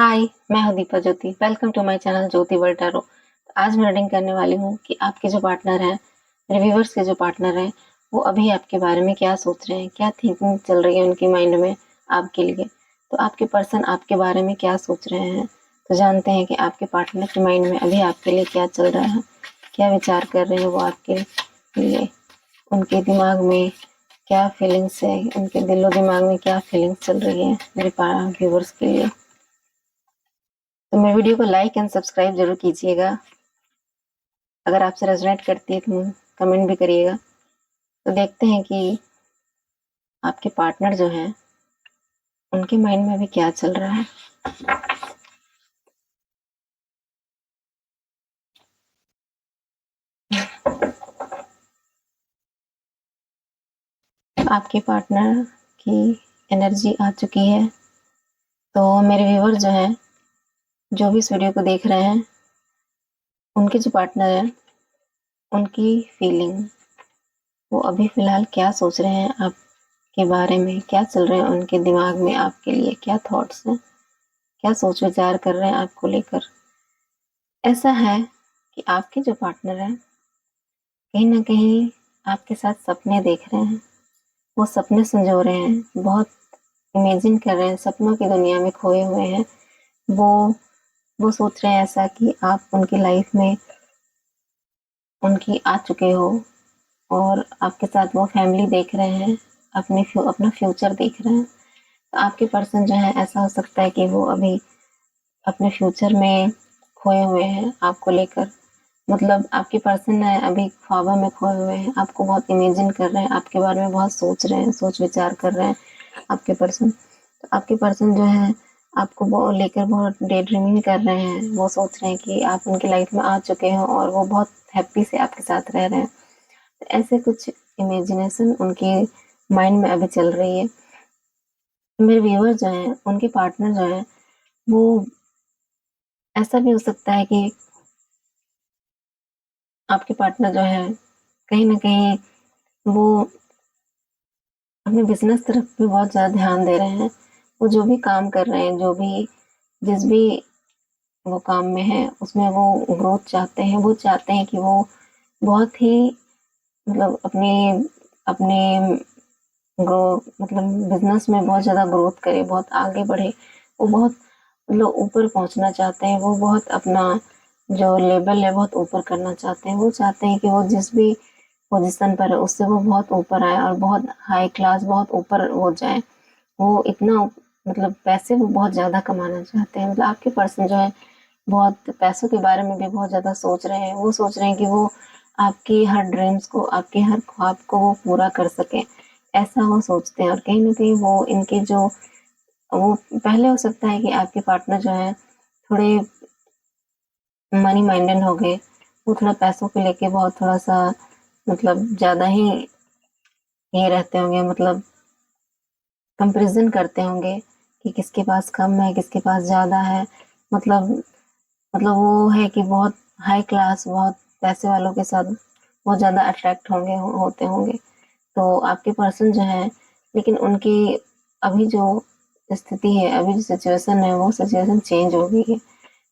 हाय, मैं हूँ Deepa Jyoti. Welcome to my channel Jyoti world tarot. आज मैं रीडिंग करने वाली हूँ कि आपके जो पार्टनर हैं, मेरे व्यूवर्स के जो पार्टनर हैं, वो अभी आपके बारे में क्या सोच रहे हैं, क्या थिंकिंग चल रही है उनकी माइंड में आपके लिए। तो आपके पर्सन आपके बारे में क्या सोच रहे हैं, तो जानते हैं कि आपके पार्टनर के माइंड में अभी आपके लिए क्या चल रहा है, क्या विचार कर रहे हैं वो आपके लिए। उनके दिमाग में क्या फीलिंग्स है, उनके दिलो दिमाग में क्या फीलिंग्स चल रही है मेरे व्यूवर्स के लिए। तो मेरे वीडियो को लाइक एंड सब्सक्राइब जरूर कीजिएगा। अगर आपसे रेजोनेट करती है तो कमेंट भी करिएगा। तो देखते हैं कि आपके पार्टनर जो हैं उनके माइंड में अभी क्या चल रहा है। आपके पार्टनर की एनर्जी आ चुकी है। तो मेरे व्यूवर जो हैं, जो भी इस वीडियो को देख रहे हैं, उनके जो पार्टनर हैं उनकी फीलिंग, वो अभी फिलहाल क्या सोच रहे हैं आपके बारे में, क्या चल रहे हैं उनके दिमाग में आपके लिए, क्या थॉट्स हैं, क्या सोच विचार कर रहे हैं आपको लेकर। ऐसा है कि आपके जो पार्टनर हैं कहीं ना कहीं आपके साथ सपने देख रहे हैं, वो सपने संजो रहे हैं, बहुत इमेजिन कर रहे हैं, सपनों की दुनिया में खोए हुए हैं। वो वो सोच रहे हैं ऐसा कि आप उनकी लाइफ में उनकी आ चुके हो और आपके साथ वो फैमिली देख रहे हैं, अपना फ्यूचर देख रहे हैं। तो आपके पर्सन जो है, ऐसा हो सकता है कि वो अभी अपने फ्यूचर में खोए हुए हैं आपको लेकर। मतलब आपके पर्सन है अभी ख्वाबों में खोए हुए हैं, आपको बहुत इमेजिन कर रहे हैं, आपके बारे में बहुत सोच रहे हैं, सोच विचार कर रहे हैं आपके पर्सन। तो आपके पर्सन जो है आपको वो लेकर बहुत डे ड्रीमिंग कर रहे हैं। वो सोच रहे हैं कि आप उनकी लाइफ में आ चुके हैं और वो बहुत हैप्पी से आपके साथ रह रहे हैं। तो ऐसे कुछ इमेजिनेशन उनके माइंड में अभी चल रही है। मेरे व्यूअर जो हैं, उनके पार्टनर जो हैं, वो ऐसा भी हो सकता है कि आपके पार्टनर जो है कहीं ना कहीं वो अपने बिजनेस तरफ भी बहुत ज़्यादा ध्यान दे रहे हैं। वो जो भी काम कर रहे हैं, जिस भी वो काम में है, उसमें वो ग्रोथ चाहते हैं। वो चाहते हैं कि वो बहुत ही मतलब अपने अपने ग्रो मतलब बिजनेस में बहुत ज़्यादा ग्रोथ करे, बहुत आगे बढ़े। वो बहुत मतलब ऊपर पहुंचना चाहते हैं। वो बहुत अपना जो लेवल है बहुत ऊपर करना चाहते हैं। वो चाहते हैं कि वो जिस भी पोजीशन पर है उससे वो बहुत ऊपर आए और बहुत हाई क्लास, बहुत ऊपर हो जाए। वो इतना मतलब पैसे वो बहुत ज़्यादा कमाना चाहते हैं। मतलब आपके पर्सन जो है बहुत पैसों के बारे में भी बहुत ज़्यादा सोच रहे हैं। वो सोच रहे हैं कि वो आपकी हर ड्रीम्स को, आपके हर ख्वाब को वो पूरा कर सके, ऐसा वो सोचते हैं। और कहीं ना कहीं वो इनके जो वो पहले हो सकता है कि आपके पार्टनर जो है थोड़े मनी माइंडेड हो गए। वो थोड़ा पैसों को लेके बहुत थोड़ा सा मतलब ज़्यादा ही ये रहते होंगे, मतलब कंपैरिजन करते होंगे कि किसके पास कम है, किसके पास ज़्यादा है। मतलब मतलब वो है कि बहुत हाई क्लास, बहुत पैसे वालों के साथ बहुत ज़्यादा अट्रैक्ट होते होंगे। तो आपके पर्सन जो है, लेकिन उनकी अभी जो स्थिति है, अभी जो सिचुएशन है, वो सिचुएशन चेंज हो गई है।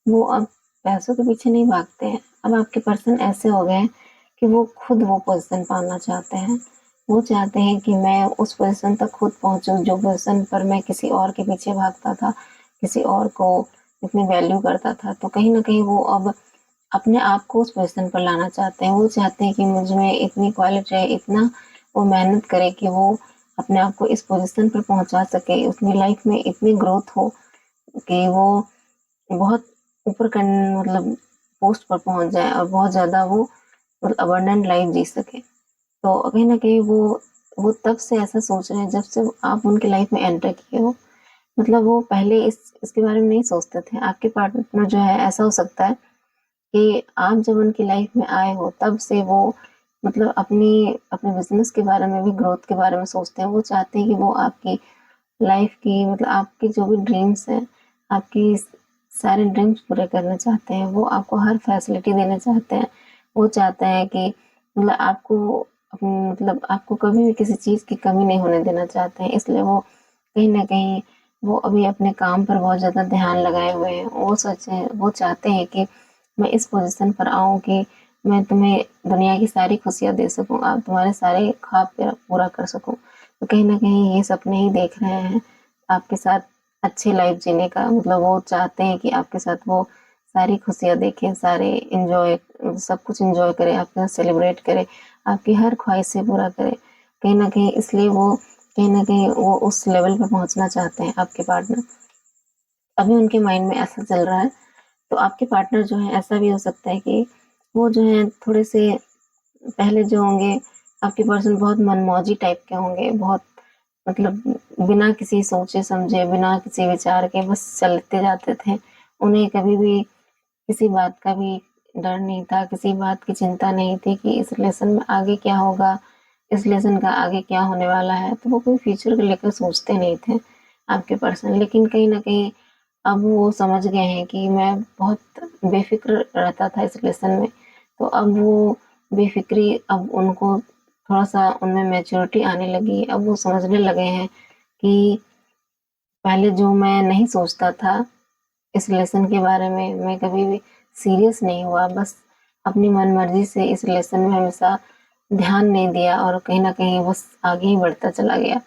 वो अब पैसों के पीछे नहीं भागते हैं। अब आपके पर्सन ऐसे हो गए हैं कि वो खुद वो पोजीशन पाना चाहते हैं। वो चाहते हैं कि मैं उस पोजीशन तक खुद पहुंचूं, जो पोजीशन पर मैं किसी और के पीछे भागता था, किसी और को इतनी वैल्यू करता था। तो कहीं ना कहीं वो अब अपने आप को उस पोजीशन पर लाना चाहते हैं। वो चाहते हैं कि मुझ में इतनी क्वालिटी है, इतना वो मेहनत करे कि वो अपने आप को इस पोजीशन पर पहुंचा सके, उसकी लाइफ में इतनी ग्रोथ हो कि वो बहुत ऊपर मतलब पोस्ट पर पहुंच जाए और बहुत ज़्यादा वो मतलब अबंडेंट लाइफ जी सके। तो कहीं ना कहीं वो तब से ऐसा सोच रहे हैं जब से आप उनकी लाइफ में एंटर किए हो। मतलब वो पहले इसके बारे में नहीं सोचते थे। आपके पार्टनर जो है, ऐसा हो सकता है कि आप जब उनकी लाइफ में आए हो तब से वो मतलब अपनी अपने बिजनेस के बारे में भी, ग्रोथ के बारे में सोचते हैं। वो चाहते हैं कि वो आपकी लाइफ की मतलब आपकी जो भी ड्रीम्स हैं, आपकी सारे ड्रीम्स पूरे करना चाहते हैं। वो आपको हर फैसिलिटी देना चाहते हैं। वो चाहते हैं कि मतलब आपको कभी भी किसी चीज़ की कमी नहीं होने देना चाहते हैं। इसलिए वो कहीं ना कहीं वो अभी अपने काम पर बहुत ज़्यादा ध्यान लगाए हुए हैं। वो चाहते हैं कि मैं इस पोज़ीशन पर आऊँ कि मैं तुम्हें दुनिया की सारी खुशियाँ दे सकूँ, आप तुम्हारे सारे ख्वाब पूरा कर सकूँ। तो कहीं न कहीं ये सपने ही देख रहे हैं आपके साथ अच्छी लाइफ़ जीने का, मतलब वो चाहते हैं कि आपके साथ वो सारी खुशियाँ देखें, सारे एन्जॉय सब कुछ एन्जॉय करें, आपके साथ सेलिब्रेट करें, आपकी हर ख्वाहिशें पूरा करें। कहीं न कहीं इसलिए वो कहीं न कहीं वो उस लेवल पे पहुँचना चाहते हैं आपके पार्टनर। अभी उनके माइंड में ऐसा चल रहा है, तो आपके पार्टनर जो हैं ऐसा भी हो सकता है कि वो जो हैं थोड़े-से पहले जो होंगे आपके पर्सन बहुत मनमौजी टाइप के होंगे, बहुत मतलब बिना किसी सोचे-समझे, बिना किसी विचार के बस चलते जाते थे। उन्हें कभी भी किसी बात का भी डर नहीं था, किसी बात की चिंता नहीं थी कि इस रिलेशन में आगे क्या होगा, इस रिलेशन का आगे क्या होने वाला है, तो वो कोई फ्यूचर को लेकर सोचते नहीं थे आपके पर्सन। लेकिन कहीं न कहीं अब वो समझ गए हैं कि मैं बहुत बेफ़िक्र रहता था इस रिलेशन में, तो अब वो बेफ़िक्री अब उनको थोड़ा-सा उनमें मैच्योरिटी आने लगी है। अब वो समझने लगे हैं कि पहले जो मैं नहीं सोचता था इस रिलेशन के बारे में, मैं कभी भी सीरियस नहीं हुआ, बस अपनी मनमर्ज़ी से इस रिलेशन में हमेशा ध्यान नहीं दिया और कहीं न कहीं बस आगे ही बढ़ता चला गया।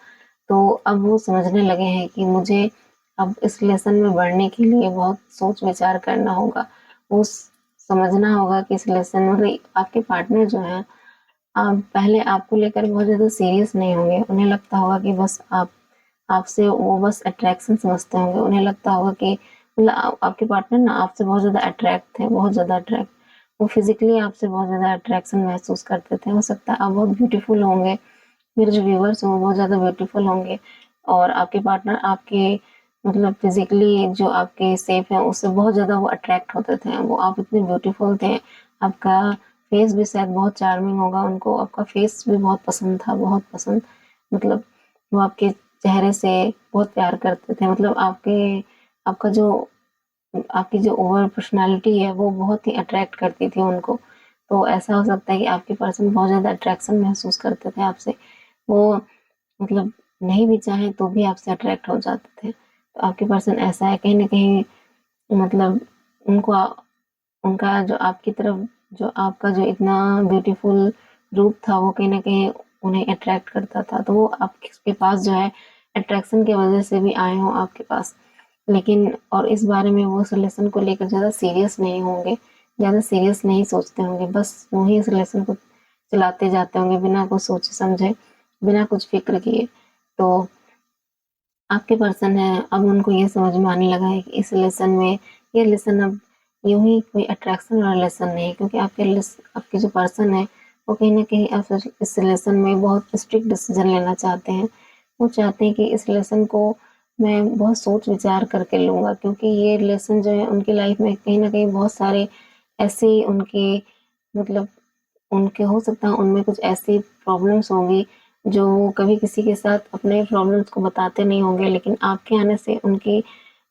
तो अब वो समझने लगे हैं कि मुझे अब इस रिलेशन में बढ़ने के लिए बहुत सोच-विचार करना होगा। वो स समझना होगा कि इस रिलेशन में मतलब आपके पार्टनर जो हैं पहले आपको लेकर बहुत ज़्यादा सीरियस नहीं होंगे। उन्हें लगता होगा कि बस आपसे वो बस अट्रैक्शन समझते होंगे। उन्हें लगता होगा कि मतलब आपके पार्टनर ना आपसे बहुत ज़्यादा अट्रैक्ट थे, बहुत ज़्यादा अट्रैक्ट। वो फिज़िकली आपसे बहुत ज़्यादा अट्रैक्शन महसूस करते थे। हो सकता है आप बहुत ब्यूटीफुल होंगे, मेरे जो व्यूअर्स हैं वो बहुत ज़्यादा ब्यूटीफुल होंगे और आपके पार्टनर आपके मतलब फिज़िकली जो आपके शेप है उससे बहुत ज़्यादा वो अट्रैक्ट होते थे। वो आप इतने ब्यूटीफुल थे, आपका फेस भी शायद बहुत चार्मिंग होगा उनको, आपका फेस भी बहुत पसंद था, बहुत पसंद मतलब वो आपके चेहरे से बहुत प्यार करते थे। मतलब आपका जो आपकी जो ओवरऑल पर्सनैलिटी है वो बहुत ही अट्रैक्ट करती थी उनको। तो ऐसा हो सकता है कि आपके पर्सन बहुत ज़्यादा अट्रैक्शन महसूस करते थे आपसे। वो मतलब नहीं भी चाहें तो भी आपसे अट्रैक्ट हो जाते थे। तो आपके पर्सन ऐसा है कहीं न कहीं मतलब उनको उनका जो आपकी तरफ जो आपका जो इतना ब्यूटीफुल रूप था वो कहीं न कहीं उन्हें अट्रैक्ट करता था। तो वो आपके पास जो है अट्रैक्शन की वज़ह से भी आए हों आपके पास। लेकिन और इस बारे में वो उस रिलेशन को लेकर ज़्यादा सीरियस नहीं होंगे, ज़्यादा सीरियस नहीं सोचते होंगे, बस वो ही इस रिलेशन को चलाते जाते होंगे बिना कुछ सोचे-समझे, बिना कुछ फ़िक्र किए। तो आपके पर्सन हैं, अब उनको ये समझ में आने लगा है कि इस रिलेशन में ये रिलेशन अब यूँ ही कोई अट्रैक्शन वाला रिलेशन नहीं है क्योंकि आपके जो पर्सन है, वो कहीं न कहीं अब इस रिलेशन में बहुत स्ट्रिक्ट डिसीज़न लेना चाहते हैं। वो चाहते हैं कि इस रिलेशन को मैं बहुत सोच-विचार करके लूँगा क्योंकि ये रिलेशन जो है उनकी लाइफ़ में कहीं न कहीं बहुत सारे ऐसे उनके मतलब उनके हो सकता है उनमें कुछ ऐसी प्रॉब्लम्स होंगी जो वो कभी किसी के साथ अपने प्रॉब्लम्स को बताते नहीं होंगे, लेकिन आपके आने से उनकी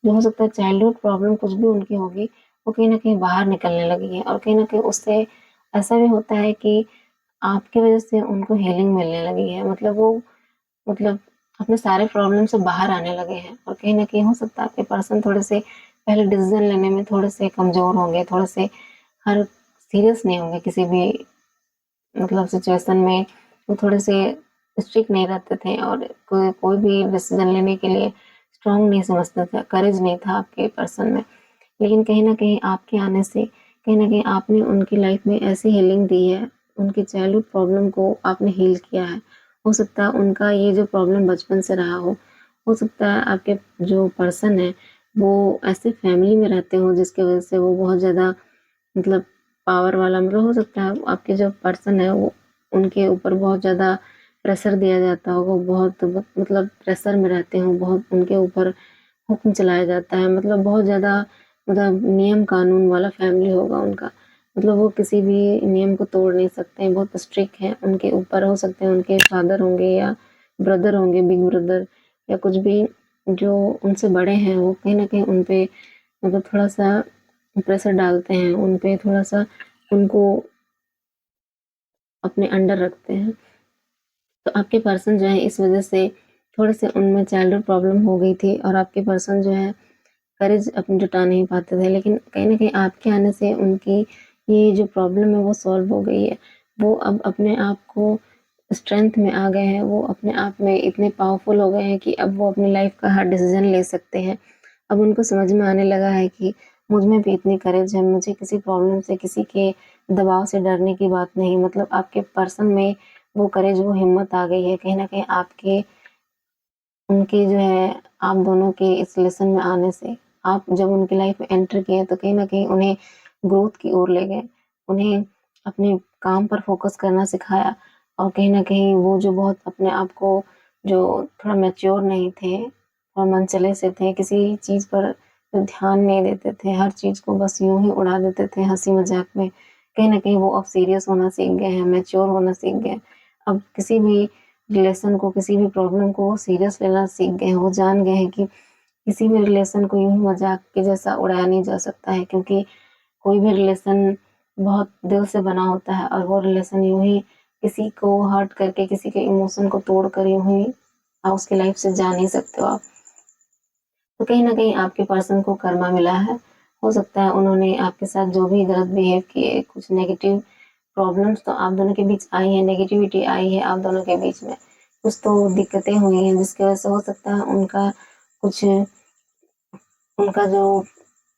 जो हो सकता है चाइल्डहुड प्रॉब्लम कुछ भी उनकी होगी, वो कहीं न कहीं बाहर निकलने लगी है और कहीं न कहीं उससे ऐसा भी होता है कि आपकी वज़ह से उनको हीलिंग मिलने लगी है। मतलब वो मतलब अपने सारे प्रॉब्लम से बाहर आने लगे हैं और कहीं न कहीं हो सकता है आपके पर्सन थोड़े-से पहले डिसीज़न लेने में थोड़े-से कमज़ोर होंगे, थोड़े-से हर सीरियस नहीं होंगे किसी भी मतलब सिचुएशन में वो थोड़े-से स्ट्रिक्ट नहीं रहते थे और कोई भी डिसीज़न लेने के लिए स्ट्रॉन्ग नहीं समझते थे, करेज नहीं था आपके पर्सन में। लेकिन कहीं न कहीं आपके आने से कहीं न कहीं आपने उनकी लाइफ़ में ऐसी हीलिंग दी है, उनकी चाइल्डहुड प्रॉब्लम को आपने हील किया है। हो सकता है उनका ये जो प्रॉब्लम बचपन से रहा हो सकता है आपके जो पर्सन है, वो ऐसे फैमिली में रहते हों जिसकी वज़ह से वो बहुत ज़्यादा मतलब पावर वाला मतलब हो सकता है आपके जो पर्सन है वो उनके ऊपर बहुत ज़्यादा प्रेशर दिया जाता होगा, बहुत मतलब प्रेशर में रहते हों, बहुत उनके ऊपर हुक्म चलाया जाता है, मतलब बहुत ज़्यादा मतलब नियम कानून वाला फैमिली होगा उनका। मतलब वो किसी भी नियम को तोड़ नहीं सकते हैं, बहुत स्ट्रिक्ट हैं, उनके ऊपर हो सकते हैं उनके फादर होंगे या ब्रदर होंगे, बिग ब्रदर या कुछ भी जो उनसे बड़े हैं, वो कहीं न कहीं उन पे मतलब थोड़ा-सा प्रेशर डालते हैं, उन पे थोड़ा-सा उनको अपने अंडर रखते हैं। तो आपके पर्सन जो है इस वज़ह से थोड़े से उनमें चाइल्डहुड प्रॉब्लम हो गई थी और आपके पर्सन जो है करेज अपनी जुटा नहीं पाते थे, लेकिन कहीं न कहीं आपके आने से उनकी ये जो प्रॉब्लम है वो सॉल्व हो गई है। वो अब अपने आप को स्ट्रेंथ में आ गए हैं, वो अपने आप में इतने पावरफुल हो गए हैं कि अब वो अपनी लाइफ़ का हर डिसीज़न ले सकते हैं। अब उनको समझ में आने लगा है कि मुझ में भी इतनी करेज है, मुझे किसी प्रॉब्लम से, किसी के दबाव से डरने की बात नहीं। मतलब आपके पर्सन में वो करेज, वो हिम्मत आ गई है। कहीं न कहीं आपके उनकी जो है आप दोनों के इस रिलेशन में आने से, आप जब उनकी लाइफ में एंटर किए तो कहीं न कहीं उन्हें ग्रोथ की ओर ले गए। उन्हें अपने काम पर फ़ोकस करना सिखाया और कहीं न कहीं वो जो बहुत अपने आप को जो थोड़ा मैच्योर नहीं थे और मनचले से थे, किसी चीज़ पर ध्यान नहीं देते थे, हर चीज़ को बस यूँ ही उड़ा देते थे हँसी-मज़ाक में। कहीं न कहीं वो अब सीरियस होना सीख गए हैं, मैच्योर होना सीख गए हैं। अब किसी भी रिलेशन को, किसी भी प्रॉब्लम को वो सीरियस लेना सीख गए हैं। वो जान गए हैं कि किसी भी रिलेशन को यूँ ही मज़ाक के जैसा उड़ाया नहीं जा सकता है, क्योंकि कोई भी रिलेशन बहुत दिल से बना होता है और वो रिलेशन यूँ ही किसी को हर्ट करके, किसी के इमोशन को तोड़ कर यूँ ही आप उसकी लाइफ से जा नहीं सकते हो आप। तो कहीं न कहीं आपके पर्सन को कर्मा मिला है। हो सकता है उन्होंने आपके साथ जो भी गलत बिहेव किए, कुछ नेगेटिव प्रॉब्लम्स तो आप दोनों के बीच आई हैं, नेगेटिविटी आई है आप दोनों के बीच में। कुछ तो दिक्कतें हुई हैं जिसकी वज़ह से हो सकता है उनका कुछ उनका जो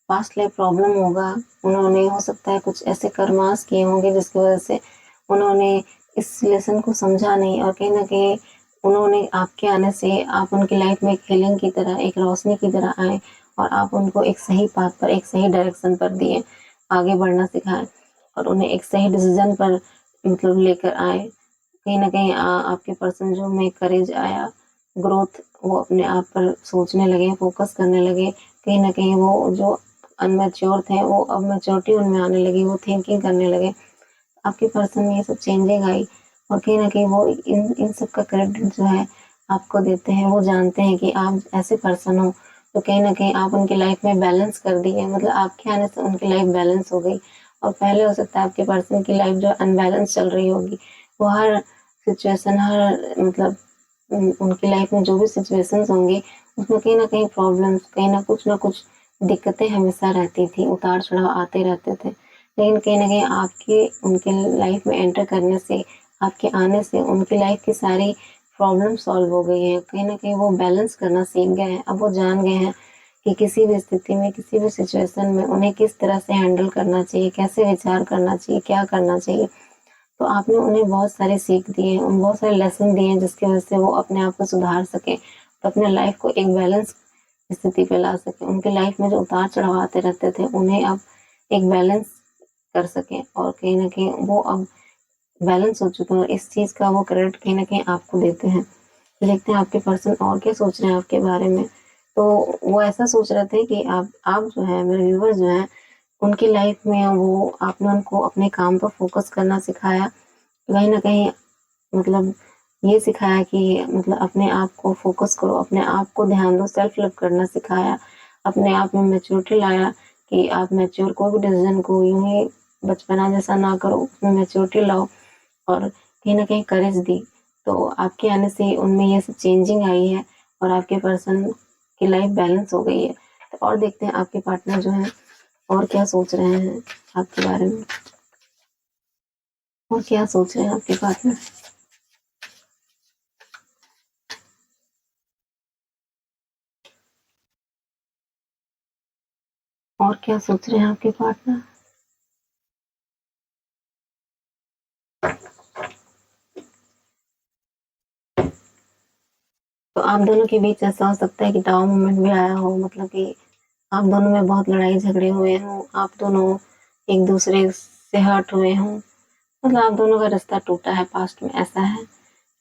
पास्ट लाइफ प्रॉब्लम होगा, उन्होंने हो सकता है कुछ ऐसे कर्मास किए होंगे जिसकी वज़ह से उन्होंने इस लेसन को समझा नहीं और कहीं न कहीं उन्होंने आपके आने से आप उनकी लाइफ में एक हीलिंग की तरह, एक रोशनी की तरह आए और आप उनको एक सही पाथ पर, एक सही डायरेक्शन पर दिए, आगे बढ़ना सिखाएँ और उन्हें एक सही डिसीज़न पर मतलब लेकर आए। कहीं न कहीं आपके पर्सन जो में करेज आया, ग्रोथ वो अपने आप पर सोचने लगे, फ़ोकस करने लगे। कहीं न कहीं वो जो अनमैच्योर थे, वो अब मैच्योरिटी उनमें आने लगी, वो थिंकिंग करने लगे। आपके पर्सन में ये सब चेंजिंग आई और कहीं न कहीं वो इन इन सब का क्रेडिट जो है आपको देते हैं। वो जानते हैं कि आप ऐसे पर्सन हो, तो कहीं न कहीं आप उनकी लाइफ़ में बैलेंस कर दिए। मतलब आपके आने से उनकी लाइफ़ बैलेंस हो गई और पहले हो सकता है आपके पर्सन की लाइफ़ जो अनबैलेंस चल रही होगी। वो हर सिचुएशन, हर मतलब उनकी लाइफ़ में जो भी सिचुएशंस होंगी, उसमें कहीं न कहीं प्रॉब्लम्स, कहीं न कुछ दिक्कतें हमेशा रहती थी, उतार-चढ़ाव आते रहते थे। लेकिन कहीं न कहीं आपके उनके लाइफ़ में एंटर करने से, आपके आने से उनकी लाइफ़ की सारी प्रॉब्लम सॉल्व हो गई है। कहीं न कहीं वो बैलेंस करना सीख गए हैं। अब वो जान गए हैं कि किसी भी स्थिति में, किसी भी सिचुएशन में उन्हें किस तरह से हैंडल करना चाहिए, कैसे विचार करना चाहिए, क्या करना चाहिए। तो आपने उन्हें बहुत सारे सीख दिए हैं, उन बहुत सारे लेसन दिए हैं जिसकी वज़ह से वो अपने आप को सुधार सकें, तो अपने लाइफ़ को एक बैलेंस स्थिति पे ला सकें। उनकी लाइफ़ में जो उतार-चढ़ाव आते रहते थे, उन्हें अब एक बैलेंस कर सकें और कहीं न कहीं वो अब बैलेंस हो चुके हैं और इस चीज़ का वो क्रेडिट कहीं न कहीं आपको देते हैं। देखते हैं आपके पर्सन और क्या सोच रहे हैं आपके बारे में। तो वो ऐसा सोच रहे थे कि आप जो है, मेरे व्यूअर्स जो हैं, उनकी लाइफ़ में वो आपने उनको अपने काम पर फ़ोकस करना सिखाया। कहीं न कहीं मतलब ये सिखाया कि मतलब अपने आप को फ़ोकस करो, अपने आप को ध्यान दो, सेल्फ लव करना सिखाया, अपने आप में मैच्योरिटी लाया कि आप मैच्योर कोई भी डिसीज़न को यूँ ही बचपना जैसा ना करो, उसमें मैच्योरिटी लाओ और कहीं न कहीं करेज दी। तो आपके आने से उनमें ये सब चेंजिंग आई है और आपके पर्सन की लाइफ़ बैलेंस हो गई है। तो और देखते हैं आपके पार्टनर जो हैं और क्या सोच रहे हैं आपके बारे में? और क्या सोच रहे हैं आपके पार्टनर? और क्या सोच रहे हैं आपके पार्टनर? तो आप दोनों के बीच ऐसा हो सकता है कि टाउ मोमेंट भी आया हो, मतलब कि आप दोनों में बहुत लड़ाई झगड़े हुए हों, आप दोनों एक-दूसरे से हर्ट हुए हों, मतलब आप दोनों का रिश्ता टूटा है पास्ट में, ऐसा है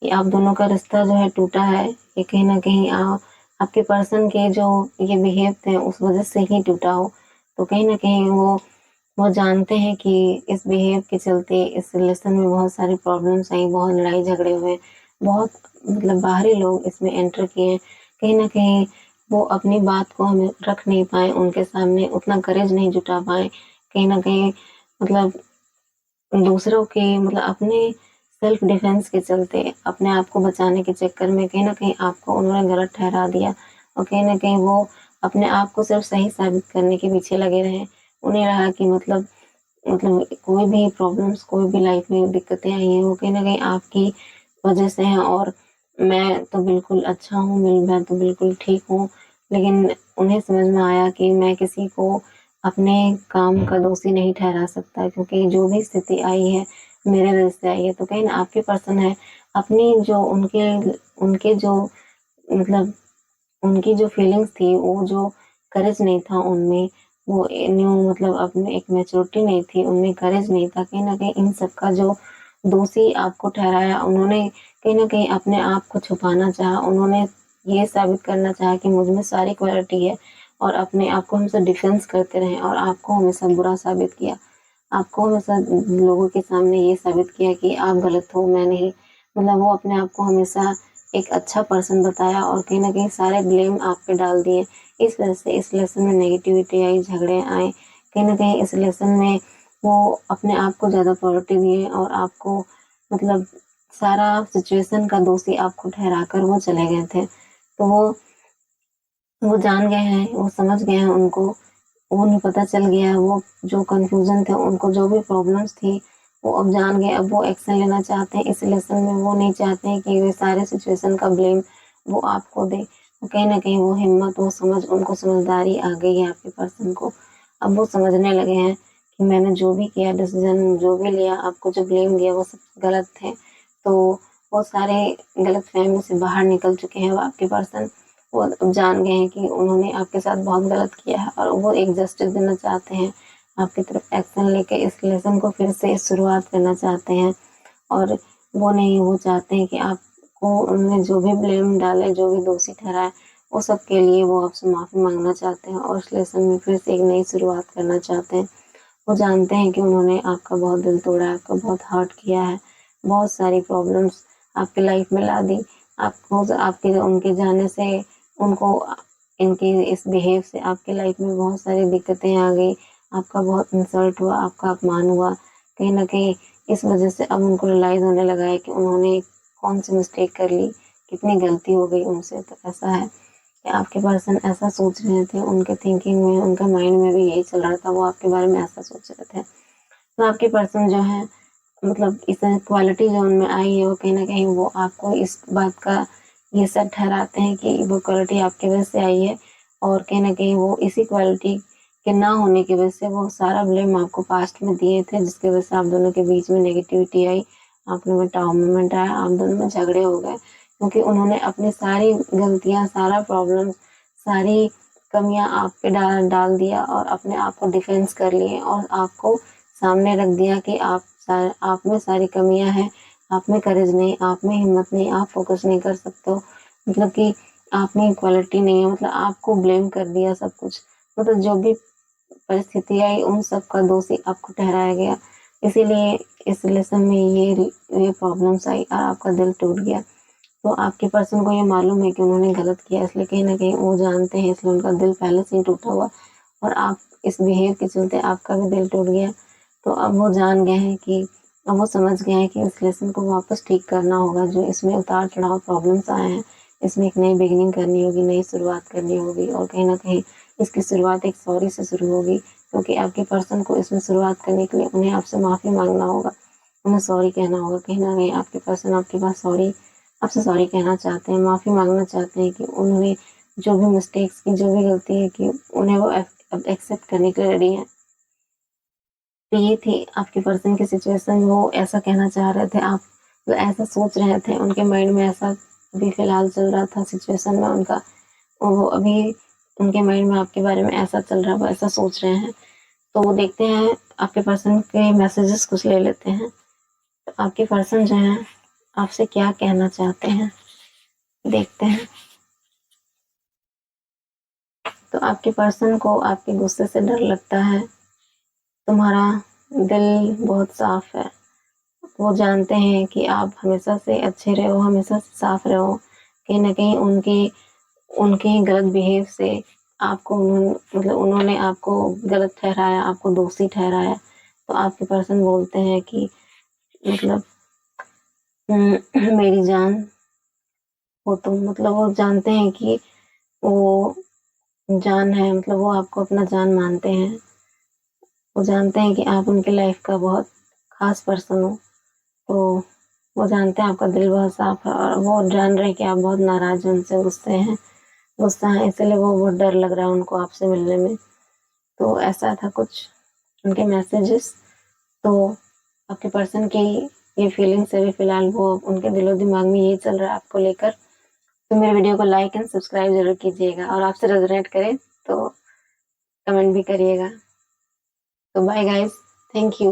कि आप दोनों का रिश्ता जो है टूटा है, ये कहीं न कहीं आपके पर्सन के जो ये बिहेव थे उस वज़ह से ही टूटा हो। तो कहीं न कहीं वो जानते हैं कि इस बिहेव के चलते इस रिलेशन में बहुत सारी प्रॉब्लम्स आई, बहुत लड़ाई झगड़े हुए, बहुत मतलब बाहरी लोग इसमें एंटर किए हैं। कहीं न कहीं वो अपनी बात को हमें रख नहीं पाए उनके सामने, उतना करेज नहीं जुटा पाए। कहीं न कहीं मतलब दूसरों के मतलब अपने सेल्फ डिफेंस के चलते, अपने आप को बचाने के चक्कर में कहीं न कहीं आपको उन्होंने गलत ठहरा दिया और कहीं न कहीं वो अपने आप को सिर्फ़ सही साबित करने के पीछे लगे रहे। उन्हें रहा कि मतलब कोई भी प्रॉब्लम्स, कोई भी लाइफ़ में दिक्कतें आई हैं, वो कहीं न कहीं आपकी वजह से हैं और मैं तो बिल्कुल अच्छा हूँ, मैं तो बिल्कुल ठीक हूँ। लेकिन उन्हें समझ में आया कि मैं किसी को अपने काम का दोषी नहीं ठहरा सकता क्योंकि जो भी स्थिति आई है, मेरे वजह से आई है। तो कहीं न आपके पर्सन है, अपनी जो उनके उनके जो मतलब उनकी जो फीलिंग्स थी, वो जो करेज नहीं था उनमें, वो न्यू मतलब अपने एक मैच्योरिटी नहीं थी, उनमें करेज नहीं था। कहीं न कहीं इन सब का जो दोषी आपको ठहराया, उन्होंने कहीं न कहीं अपने आप को छुपाना चाहा। उन्होंने ये साबित करना चाहा कि मुझ में सारी क्वालिटी है और अपने आप को हमेशा डिफेंस करते रहे और आपको हमेशा बुरा साबित किया। आपको हमेशा लोगों के सामने ये साबित किया कि आप गलत हो, मैं नहीं। मतलब वो अपने आप को हमेशा एक अच्छा पर्सन बताया और कहीं न कहीं सारे ब्लेम आप पे डाल दिए। इस वजह से इस लेसन में नेगेटिविटी आई, झगड़े आए। कहीं न कहीं इस लेसन में वो अपने आप को ज़्यादा प्रायोरिटी दिए और आपको मतलब सारा सिचुएशन का दोषी आपको ठहराकर वो चले गए थे। तो वो जान गए हैं, वो समझ गए हैं उनको, उन्हें पता चल गया है वो जो कन्फ्यूज़न थे, उनको जो भी प्रॉब्लम्स थी, वो अब जान गए, अब वो एक्शन लेना चाहते हैं। इस लेसन में वो नहीं चाहते हैं कि वे सारे सिचुएशन का ब्लेम वो आपको दें। तो कहीं न कहीं वो हिम्मत, वो समझ, उनको समझदारी आ गई है आपके पर्सन को। अब वो समझने लगे हैं कि मैंने जो भी किया डिसीज़न जो भी लिया, आपको जो ब्लेम दिया वो सब गलत थे। तो वो सारे गलतफ़हमी से बाहर निकल चुके हैं अब आपके पर्सन। वो अब जान गए हैं कि उन्होंने आपके साथ बहुत गलत किया है और वो एक जस्टिस देना चाहते हैं, आपकी तरफ एक्शन लेके इस लेसन को फिर से शुरुआत करना चाहते हैं और वो नहीं, वो चाहते हैं कि आपको उन्होंने जो भी ब्लेम डाले, जो भी दोषी ठहराए, वो सब के लिए वो आपसे माफ़ी माँगना चाहते हैं और उस लेसन में फिर से एक नई शुरुआत करना चाहते हैं। वो जानते हैं कि उन्होंने आपका बहुत दिल तोड़ा है, आपका बहुत हर्ट किया है, बहुत सारी प्रॉब्लम्स आपकी लाइफ़ में ला दी। आपको आपके उनके जाने से उनको इनके इस बिहेव से आपकी लाइफ में बहुत सारी दिक्कतें आ गई, आपका बहुत इंसल्ट हुआ, आपका अपमान हुआ। कहीं न कहीं इस वज़ह से अब उनको रियलाइज़ होने लगा है कि उन्होंने कौन-सी मिस्टेक कर ली, कितनी गलती हो गई उनसे। तो ऐसा है कि आपके पर्सन ऐसा सोच रहे थे, उनके थिंकिंग में, उनके माइंड में भी यही चल रहा था, वो आपके बारे में ऐसा सोच रहे थे। तो आपके पर्सन जो हैं मतलब इस क्वालिटी जो उनमें आई है, वो कहीं न कहीं वो आपको इस बात का ये सब ठहराते हैं कि वो क्वालिटी आपकी वजह से आई है और कहीं न कहीं वो इसी क्वालिटी के ना होने की वजह से वो सारा ब्लेम आपको पास्ट में दिए थे, जिसकी वजह से आप दोनों के बीच में नेगेटिविटी आई, आप लोगों में टाउ मोमेंट आया, आप दोनों में झगड़े हो गए क्योंकि उन्होंने अपनी सारी गलतियाँ, सारा प्रॉब्लम, सारी कमियाँ आप पे डाल डाल दिया और अपने आप को डिफेंस कर लिए और आपको सामने रख दिया कि आप में सारी कमियाँ हैं, आप में करेज नहीं, आप में हिम्मत नहीं, आप फ़ोकस नहीं कर सकते हो। मतलब कि आप में क्वालिटी नहीं है, मतलब आपको ब्लेम कर दिया सब कुछ। मतलब जो भी परिस्थिति आई उन सब का दोषी आपको ठहराया गया। इसीलिए इस लेसन में ये प्रॉब्लम्स आई और आपका दिल टूट गया। तो आपके पर्सन को ये मालूम है कि उन्होंने गलत किया इसलिए कहीं न कहीं वो जानते हैं इसलिए उनका दिल पहले से ही टूटा हुआ और आप इस बिहेव के चलते आपका भी दिल टूट गया। तो अब वो जान गए हैं कि अब वो समझ गए हैं कि इस लेसन को वापस ठीक करना होगा, जो इसमें उतार-चढ़ाव प्रॉब्लम्स आए हैं, इसमें एक नई बिगिनिंग करनी होगी, नई शुरुआत करनी होगी और कहीं न कहीं इसकी शुरुआत एक सॉरी से शुरू होगी क्योंकि आपके पर्सन को इसमें शुरुआत करने के लिए उन्हें आपसे माफ़ी माँगना होगा, उन्हें सॉरी कहना होगा। कहीं न कहीं आपके पर्सन आपके पास आपसे सॉरी कहना चाहते हैं, माफ़ी माँगना चाहते हैं कि उन्होंने जो भी मिस्टेक्स की, जो भी गलती है की, उन्हें वो अब एक्सेप्ट करने के लिए रेडी हैं। तो ये थी आपके पर्सन की सिचुएशन, वो ऐसा कहना चाह रहे थे, आप वो ऐसा सोच रहे थे, उनके माइंड में ऐसा अभी फ़िलहाल चल रहा था सिचुएशन में उनका, और वो अभी उनके माइंड में आपके बारे में ऐसा चल रहा है, वो ऐसा सोच रहे हैं। तो वो देखते हैं आपके पर्सन के मैसेजेस कुछ ले लेते हैं। तो आपके पर्सन जो हैं, आपसे क्या कहना चाहते हैं, देखते हैं। तो आपके पर्सन को आपके गुस्से से डर लगता है, तुम्हारा दिल बहुत साफ़ है। वो जानते हैं कि आप हमेशा से अच्छे रहे हो, हमेशा से साफ रहे हो। कहीं न कहीं उनके उनके गलत बिहेव से आपको उन्होंने आपको गलत ठहराया, आपको दोषी ठहराया। तो आपके पर्सन बोलते हैं कि मतलब मेरी जान हो तुम, मतलब वो जानते हैं कि वो जान है, मतलब वो आपको अपना जान मानते हैं। वो जानते हैं कि आप उनकी लाइफ का बहुत खास पर्सन हो। तो वो जानते हैं आपका दिल बहुत साफ है, और वो जान रहे हैं कि आप बहुत नाराज हैं उनसे, गुस्सा हैं, इसलिए वो बहुत डर लग रहा है उनको आपसे मिलने में। तो ऐसा था कुछ उनके मैसेजेस। तो आपके पर्सन की ये फीलिंग्स अभी फिलहाल वो उनके दिलो दिमाग में यही चल रहा है आपको लेकर। तो मेरे वीडियो को लाइक एंड सब्सक्राइब जरूर कीजिएगा, और आपसे रेजोनेट करे तो कमेंट भी करिएगा। तो बाय गाइस, थैंक यू।